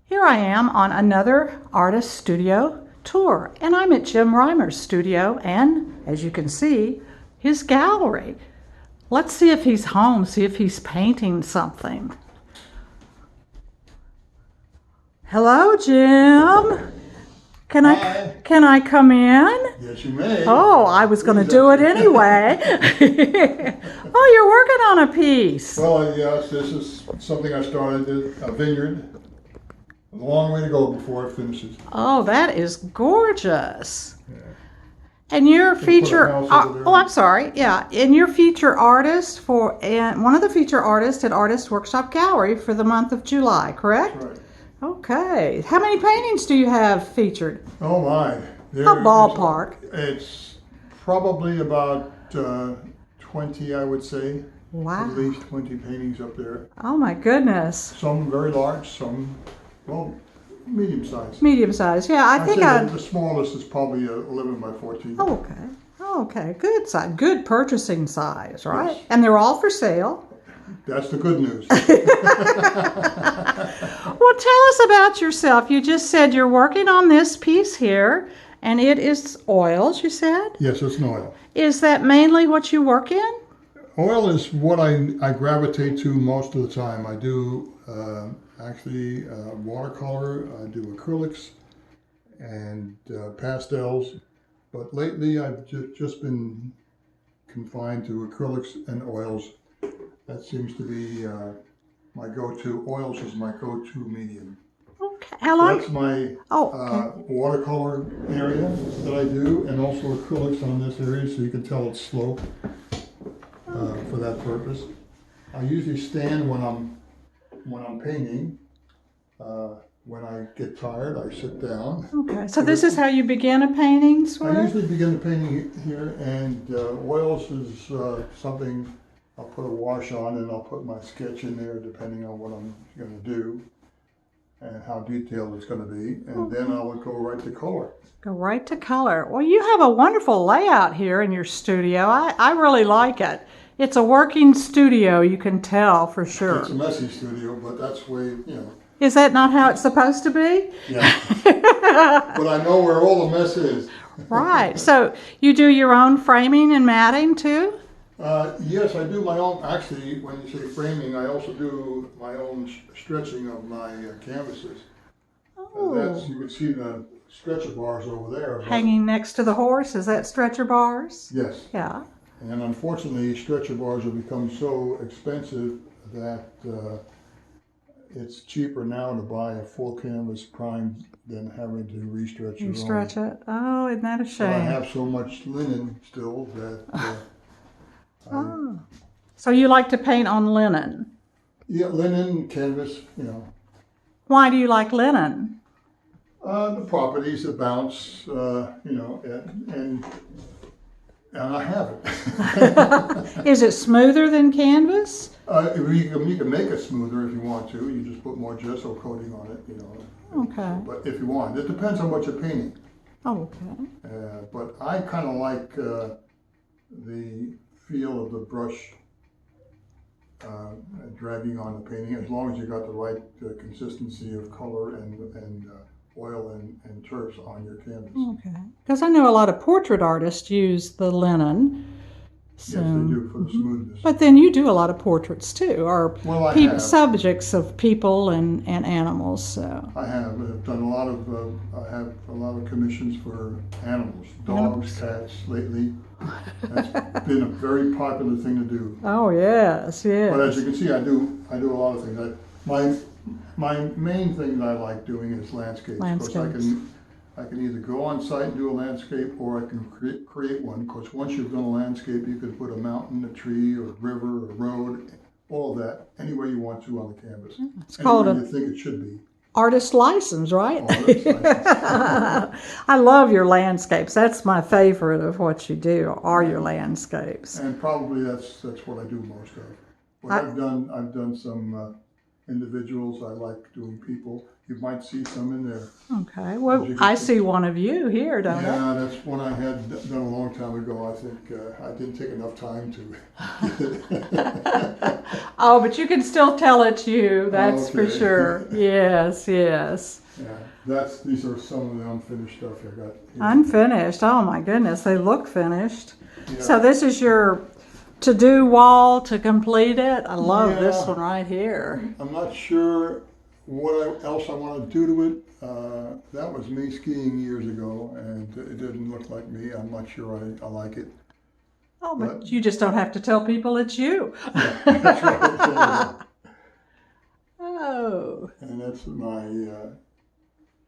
Here I am on another artist studio tour, and I'm at Jim Reimer's studio and, as you can see, his gallery. Let's see if he's home, see if he's painting something. Hello, Jim. Hi. Can I come in? Yes, you may. Oh, I was going to do it anyway. Oh, you're working on a piece. Well, yes, this is something I started at a vineyard. A long way to go before it finishes. Oh, that is gorgeous. Yeah. And you're feature. house over there. Oh, I'm sorry. Yeah, and you're feature artist and one of the feature artists at Artist Workshop Gallery for the month of July, correct? That's right. Okay. How many paintings do you have featured? Oh my. A ballpark. It's probably about 20, I would say. Wow. At least 20 paintings up there. Oh my goodness. Some very large, some, well, medium sized. Medium size. Yeah, I think I'd say the smallest is probably 11 by 14. Oh, okay. Okay. Good size. Good purchasing size, right? Yes. And they're all for sale. That's the good news. Well, tell us about yourself. You just said you're working on this piece here, and it is oils, you said? Yes, it's an oil. Is that mainly what you work in? Oil is what I gravitate to most of the time. I do actually watercolor, I do acrylics and pastels, but lately I've just been confined to acrylics and oils. That seems to be my go-to. Oils is my go-to medium. Okay. How long? That's my Okay. watercolor area that I do, and also acrylics on this area, so you can tell it's slope for that purpose. I usually stand when I'm painting. When I get tired, I sit down. Okay. So this is how you begin a painting, sort I of? usually begin the painting here, and oils is something I'll put a wash on, and I'll put my sketch in there depending on what I'm going to do and how detailed it's going to be, and then I would go right to color. Go right to color. Well, you have a wonderful layout here in your studio. I really like it. It's a working studio, you can tell for sure. It's a messy studio, but that's the way, you know. Is that not how it's supposed to be? Yeah. But I know where all the mess is. Right. So you do your own framing and matting too? Yes, I do my own. Actually, when you say framing, I also do my own stretching of my canvases. Oh. You can see the stretcher bars over there. Hanging next to the horse, is that stretcher bars? Yes. Yeah. And unfortunately, stretcher bars have become so expensive that it's cheaper now to buy a full canvas primed than having to restretch You your stretch own. it? Oh, isn't that a But I shame? have so much linen still that Oh. So you like to paint on linen? yeah, linen, canvas, you know. Why do you like linen? The properties, the bounce, you know, and I have it. Is it smoother than canvas? You can make it smoother if you want to. You just put more gesso coating on it, you know. Okay. But if you want, it depends on what you're painting. Oh, okay. But I kind of like the feel of the brush dragging on the painting, as long as you got the right consistency of color and oil and turfs on your canvas. Okay. Because I know a lot of portrait artists use the linen. So, Yes, they do for the smoothness. But then you do a lot of portraits too, or Well, I have. subjects of people and animals. So. I have. I've done a lot of. I have a lot of commissions for animals, dogs, cats. Lately, that's been a very popular thing to do. Oh yes, yes. But as you can see, I do a lot of things. My main thing that I like doing is landscapes. Landscapes. Because I can either go on site and do a landscape, or I can create one. Because once you've done a landscape, you can put a mountain, a tree, or a river, or a road, all of that, any way you want to on the canvas. It's called Anywhere you think it should be. artist license, right? Artist license. I love your landscapes. That's my favorite of what you do, are your landscapes. And probably that's what I do most of. What I've done some individuals. I like doing people. You might see some in there. Okay. Well, I see one of you here, don't I? Yeah, that's one I had done a long time ago. I think I didn't take enough time to. Oh, but you can still tell it's you. That's for Okay. sure. Yes, yes. Yeah, these are some of the unfinished stuff I got here. Unfinished. Oh my goodness, they look finished. Yeah. So this is your to-do wall to complete it. I love this Yeah. one right here. I'm not sure what else I want to do to it. That was me skiing years ago, and it didn't look like me. I'm not sure I like it. Oh, but you just don't have to tell people it's you. Yeah, that's right. Oh, And that's my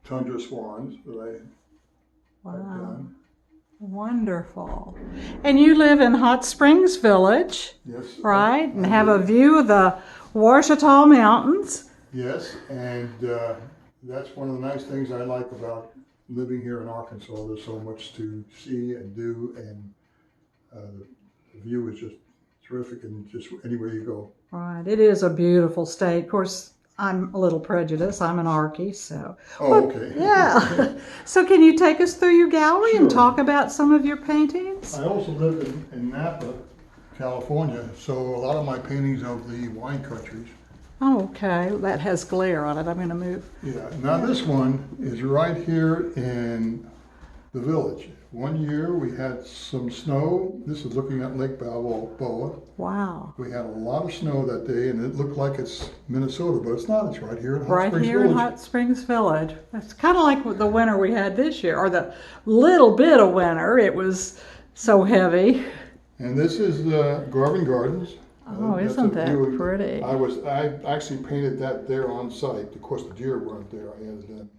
tundra swans that I've wow. done. Wonderful. And you live in Hot Springs Village, Yes. right? And I have do. a view of the Ouachita Mountains. Yes, and that's one of the nice things I like about living here in Arkansas. There's so much to see and do, and the view is just terrific, and just anywhere you go. Right. It is a beautiful state. Of course, I'm a little prejudiced. I'm an Arkie, so. Oh, okay. Yeah. So can you take us through your gallery and Sure. talk about some of your paintings? I also live in Napa, California, so a lot of my paintings of the wine countries. Oh, okay. That has glare on it. I'm going to move. Yeah. Now this one is right here in the village. One year we had some snow. This is looking at Lake Balboa. Wow. We had a lot of snow that day, and it looked like it's Minnesota, but it's not. It's right here in Hot Right Springs here Village. in Hot Springs Village. It's kind of like the winter we had this year, or the little bit of winter. It was so heavy. And this is Garvin Gardens. Oh, That's isn't a that view. pretty? I actually painted that there on site. Of course, the deer weren't there. I added them.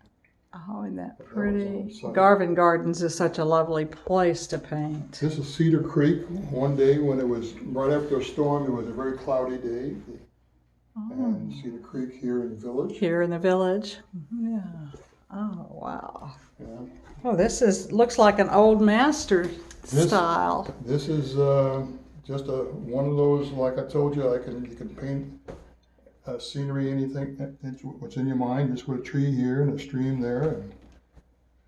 Oh, isn't that was pretty? on site. Garvin Gardens is such a lovely place to paint. This is Cedar Creek. One day when it was right after a storm, it was a very cloudy day. And Cedar Creek here in the village. Here in the village. Yeah. Oh, wow. Yeah. Oh, this looks like an old master style. This is just one of those, like I told you, you can paint scenery, anything, what's in your mind, just with a tree here and a stream there.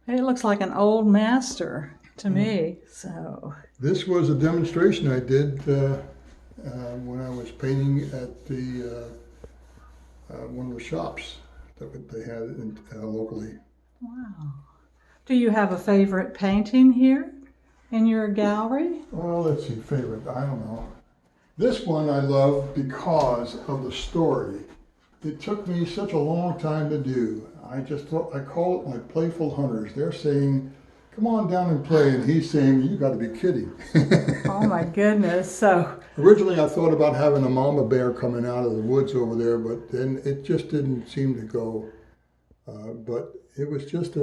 And It looks like an old master to me. So. this was a demonstration I did when I was painting at the one of the shops that they had locally. Wow. Do you have a favorite painting here in your gallery? Well, let's see, favorite, I don't know. This one I love because of the story. It took me such a long time to do. I call it my playful hunters. They're saying, come on down and play, and he's saying, you got to be kidding. Oh my goodness. So, Originally I thought about having a mama bear coming out of the woods over there, but then it just didn't seem to go. But it was just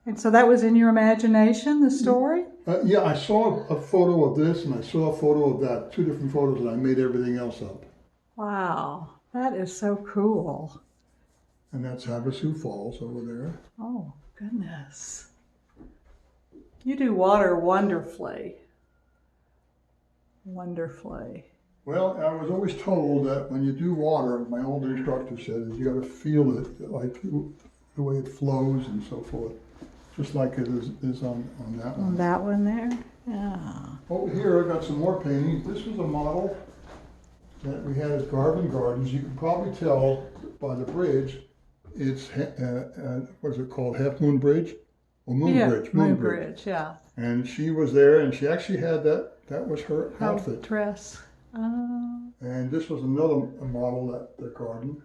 and so that was in your imagination, the story? yeah, I saw a photo of this and I saw a photo of that, two different photos, and I made everything else up. Wow. That is so cool. And that's Havasu Falls over there. Oh, goodness. You do water wonderfully. Wonderfully. Well, I was always told that when you do water, my old instructor said, is you got to feel it, like the way it flows and so forth, just like it is on that On one. that one there? Yeah. Over here, I got some more paintings. This was a model that we had at Garvin Gardens. You can probably tell by the bridge, it's, what is it called, Half Moon Bridge? Or Moon Bridge. Moon Bridge, yeah. And she was there, and she actually had that was her outfit. Dress. And this was another model at the garden.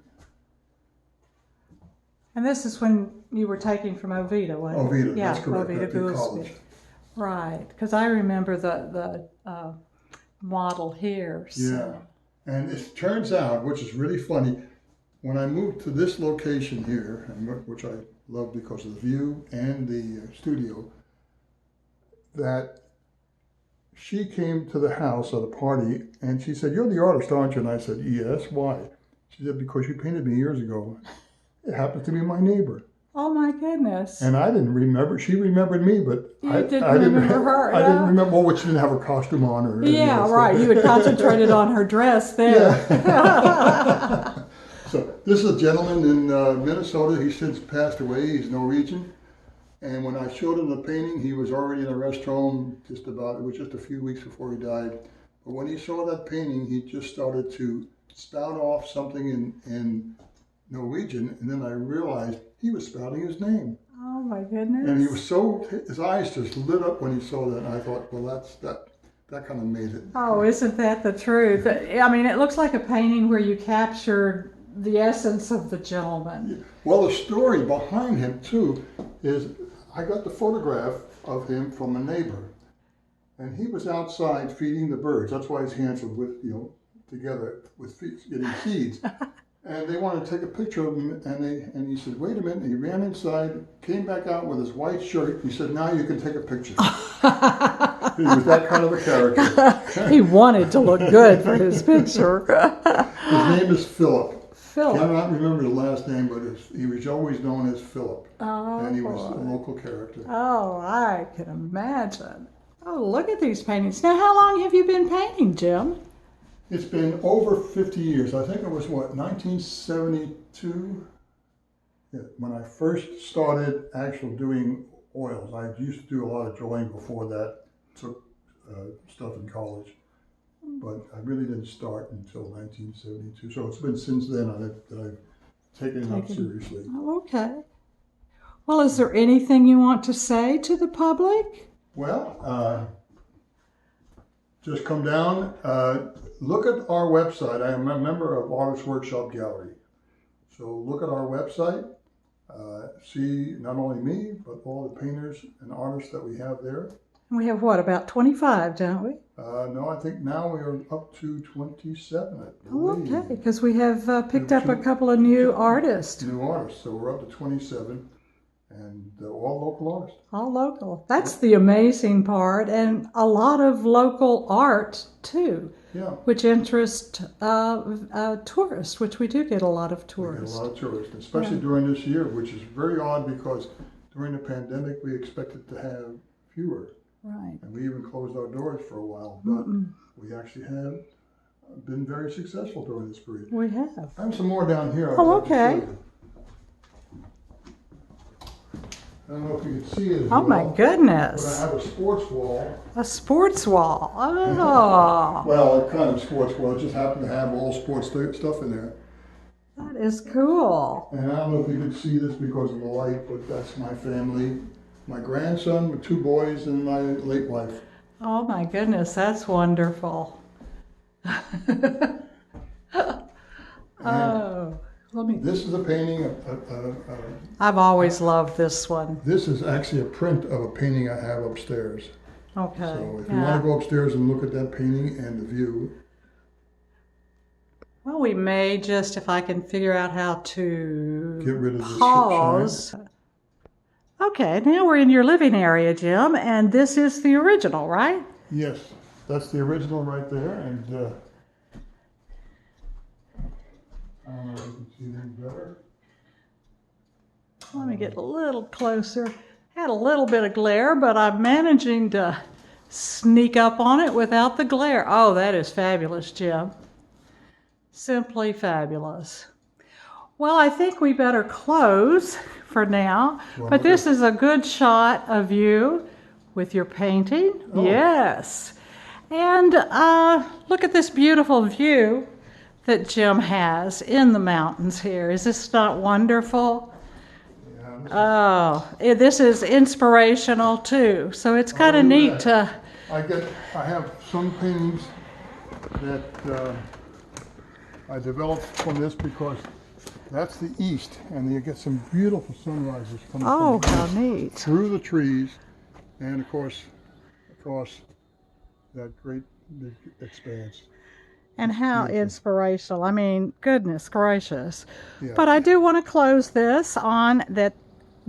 And this is when you were taking from Oviedo, wasn't it? Oviedo, Yeah, that's correct, Oviedo at the Goolsby. college. Right, because I remember the model here. So. Yeah, and it turns out, which is really funny, when I moved to this location here, which I love because of the view and the studio, that she came to the house at a party and she said, "You're the artist, aren't you?" And I said, "Yes, why?" She said, "Because you painted me years ago." It happens to be my neighbor. Oh my goodness. And I didn't remember. She remembered me, but You I didn't didn't remember her, I didn't yeah. remember. Well, she didn't have her costume on or Yeah, right. You had concentrated on her dress there. Yeah. So This is a gentleman in Minnesota. He's since passed away. He's Norwegian. And when I showed him the painting, he was already in a rest home it was just a few weeks before he died. But when he saw that painting, he just started to spout off something in Norwegian. And then I realized he was spouting his name. Oh my goodness. And he was his eyes just lit up when he saw that. And I thought, well, that kind of made it. Oh, isn't that the truth? I mean, it looks like a painting where you captured the essence of the gentleman. Well, the story behind him, too, is I got the photograph of him from a neighbor. And he was outside feeding the birds. That's why his hands were together with getting seeds. And they wanted to take a picture of him, and he said, wait a minute. And he ran inside, came back out with his white shirt. He said, now you can take a picture. He was that kind of a character. He wanted to look good for his picture. His name is Philip. Philip. I cannot remember the last name, but he was always known as Philip. Oh, and he was a local character. Oh, I can imagine. Oh, look at these paintings. Now, how long have you been painting, Jim? It's been over 50 years. I think it was, 1972? Yeah, when I first started actually doing oils. I used to do a lot of drawing before that, took stuff in college. But I really didn't start until 1972. So it's been since then that I've taken it up seriously. Oh, okay. Well, is there anything you want to say to the public? Well, just come down, look at our website. I am a member of Artist Workshop Gallery. So look at our website, see not only me, but all the painters and artists that we have there. We have what, about 25, don't we? No, I think now we are up to 27, I believe. Oh, okay, because we have picked up a couple of new artists. New artists, so we're up to 27, and all local artists. All local. That's the amazing part, and a lot of local art, too. Yeah. Which interest tourists, which we do get a lot of tourists. We get a lot of tourists, especially during this year, which is very odd because during the pandemic we expected to have fewer. Right. And we even closed our doors for a while, but we actually have been very successful during this period. We have. I have some more down here. Oh, okay. I don't know if you can see it as Oh, well, my goodness. but I have a sports wall. A sports wall. Oh. Well, a kind of sports wall. It just happened to have all sports stuff in there. That is cool. And I don't know if you can see this because of the light, but that's my family. My grandson with 2 boys and my late wife. Oh my goodness, that's wonderful. Oh, let me. This is a painting I've always loved this one. This is actually a print of a painting I have upstairs. Okay. So if you want to go upstairs and look at that painting and the view. Well, we may just, if I can figure out how to Get rid of this pause. shine. Okay, now we're in your living area, Jim, and this is the original, right? Yes, that's the original right there, and I don't know if you can see anything better. Let me get a little closer. Had a little bit of glare, but I'm managing to sneak up on it without the glare. Oh, that is fabulous, Jim. Simply fabulous. Well, I think we better close for now, but this is a good shot of you with your painting. Oh. Yes. And look at this beautiful view that Jim has in the mountains here. Is this not wonderful? Yeah, This is inspirational too. So it's kind of neat to... I have some paintings that I developed from this because that's the east, and you get some beautiful sunrises coming Oh, from the how east neat. through the trees, and of course, across that great big expanse. And how inspirational. I mean, goodness gracious. Yeah. But I do want to close this on that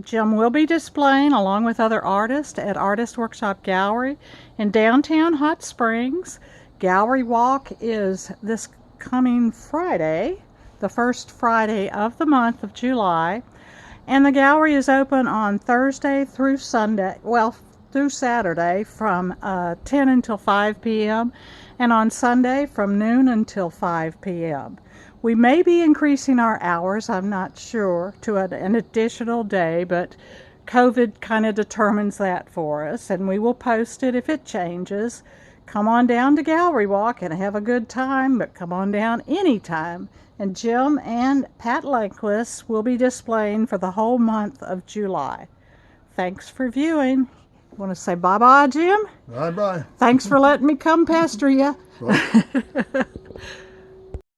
Jim will be displaying along with other artists at Artist Workshop Gallery in downtown Hot Springs. Gallery Walk is this coming Friday, the first Friday of the month of July. And the gallery is open on Thursday through Sunday, well, through Saturday from 10 until 5 p.m. and on Sunday from noon until 5 p.m. We may be increasing our hours, I'm not sure, to an additional day, but COVID kind of determines that for us, and we will post it if it changes. Come on down to Gallery Walk and have a good time, but come on down anytime. And Jim and Pat Lankless will be displaying for the whole month of July. Thanks for viewing. Want to say bye-bye, Jim? Bye-bye. Thanks for letting me come pester you. Bye.